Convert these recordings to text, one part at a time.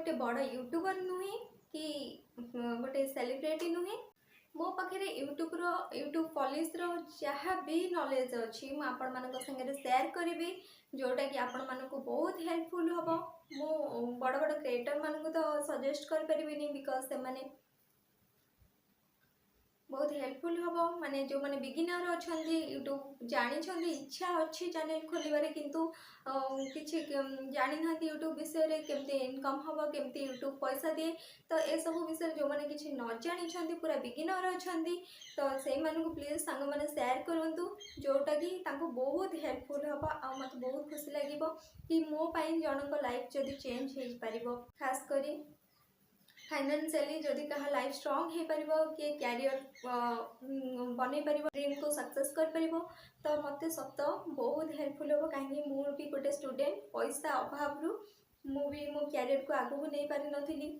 गोटे बड़ यूट्यूबर नुहे कि गोटे सेलिब्रिटी नुहे मो पाखे यूट्यूब पॉलिसी जहाँ भी नॉलेज अच्छी मुझे आपण मान संगे शेयर करी जोटा कि आपण मानक बहुत हेल्पफुल हम मु बड़ बड़ क्रिएटर मानक तो सजेस्ट कर परिबिनी बिकॉज से माने बहुत हेल्पफुल हम माने जो माने बिगिनर अच्छा यूट्यूब जानी इच्छा अच्छी चैनल खोलिबारे किंतु किसी जानी ना यूट्यूब विषय रे केमती इनकम हम केमती यूट्यूब पैसा दिए तो ये सब विषय जो मैंने किसी न जानी पूरा बिगिनर अच्छा तो से प्लीज सांग मैंने शेयर करूँ जोटा कि बहुत हेल्पफुल हम आ मत बहुत खुशी लगे कि मो जनक लाइफ जदि चेंज हो पार खास करी फाइनेंशियली जदि कहा लाइफ स्ट्रॉन्ग हो पार किए क्यारियर बन पार ड्रीम को सक्सेस कर पार तो मत सत बहुत हेल्पफुल हम कहीं मुझे भी गोटे स्टूडेंट पैसा अभाव मु भी मो क्यारियर को आगू नहीं पारि नथिली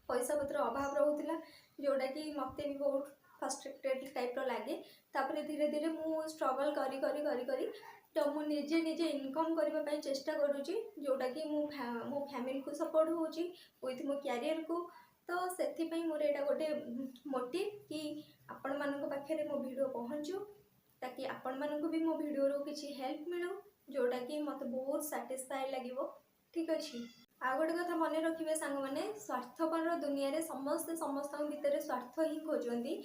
पैसा पत्र अभाव रोला जोटा कि मत भी बहुत फ्रस्ट्रेटेड टाइप लगे तापर धीरे धीरे मु स्ट्रगल करी करी करी करी तो मुझे निजे निजे इनकम करने चेष्टा करुँची जोटा कि मो फैमिली को सपोर्ट होची विथ मो क्यारियर को तो से मोर यहाँ गोटे मोटिव कि आपण मान पाखे मो वीडियो पहुँचू ताकि आपण मानक भी मो वीडियो किसी हेल्प मिलू जोटा कि मत बहुत सैटिस्फाई लगे ठीक अच्छे आ गोटे कथा मन रखिए सांग मैंने स्वार्थपर दुनिया रे समस्ते समस्त भितर स्वार्थ ही खोजती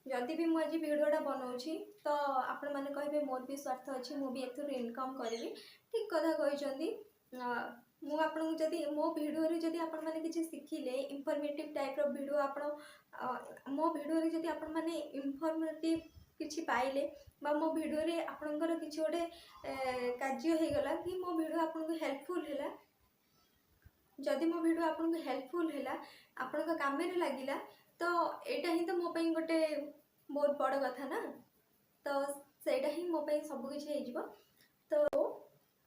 जदि भी मुझे भिडटा बनाऊँगी तो आपण मैंने कहे मोर भी स्वार्थ अच्छी मुझे एथुर इनकम करी ठीक कथा कहते मुझे मो भिडियो जदि आपण मैंने किसी शिखिले इनफॉर्मेटिव टाइप भिडियो आपण मो भिडियो जदि आपण मैंने इनफॉर्मेटिव किसी पाइले बा मो भिडियो रे आपणकर किसी गोटे कार्य हो गला कि मो भिडियो आपन हेल्पफुल है जदि मो भिडियो आपन हेल्पफुल है आपण काम लगिला तो यहाँ ही तो मो गोटे बहुत बड़ कथा ना तो सेटा ही मो सबकि तो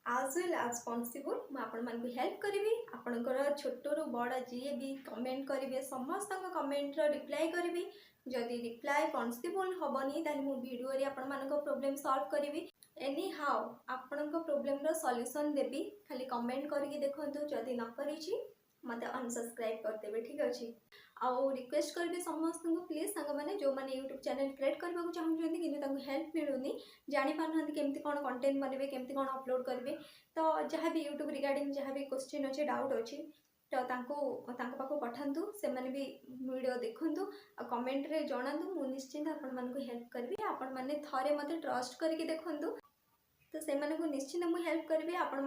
आज वेल आज पॉसिबल मुझे हेल्प करी आपणकर छोट रू बड़ जी भी कमेंट करेंगे समस्त कमेंट रिप्लाई करी जदि रिप्लाई पॉसिबल हेनी ताल मु भिडियो आपण मान प्रोब्लेम सॉल्व करी एनी हाउ आपण प्रोब्लेम सॉल्यूशन देवी खाली कमेंट करके देखो जदि न करी मत अनसब्सक्राइब करदेवे ठीक अच्छे आउ रिक्वेस्ट करी समस्त को प्लीज सांग मैंने जो मैंने यूट्यूब चैनल क्रिएट करने को चाहते कि हेल्प मिलूनी जापार केमती कौन कंटेंट बनवे केमती कौन अपलोड करेंगे तो जहाँ भी यूट्यूब रिगार्डिंग जहाँ भी क्वेश्चन अच्छे डाउट अच्छी तो पाखु पठातु से मैंने भी वीडियो देखूँ आ कमेंट रे जनातु मु निश्चिंत आपण हेल्प करी आपण मैंने थरे मत ट्रस्ट करके देखूँ तो से निश्चिंत मुझे हेल्प करी आपण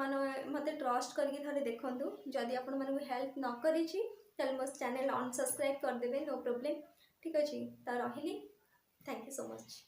मत ट्रस्ट करके थे देखूँ जदि आपण मानक हेल्प न करी मो चैनल अनसब्सक्राइब करदेवे नो प्रॉब्लम ठीक अच्छे तो रही थैंक यू सो मच।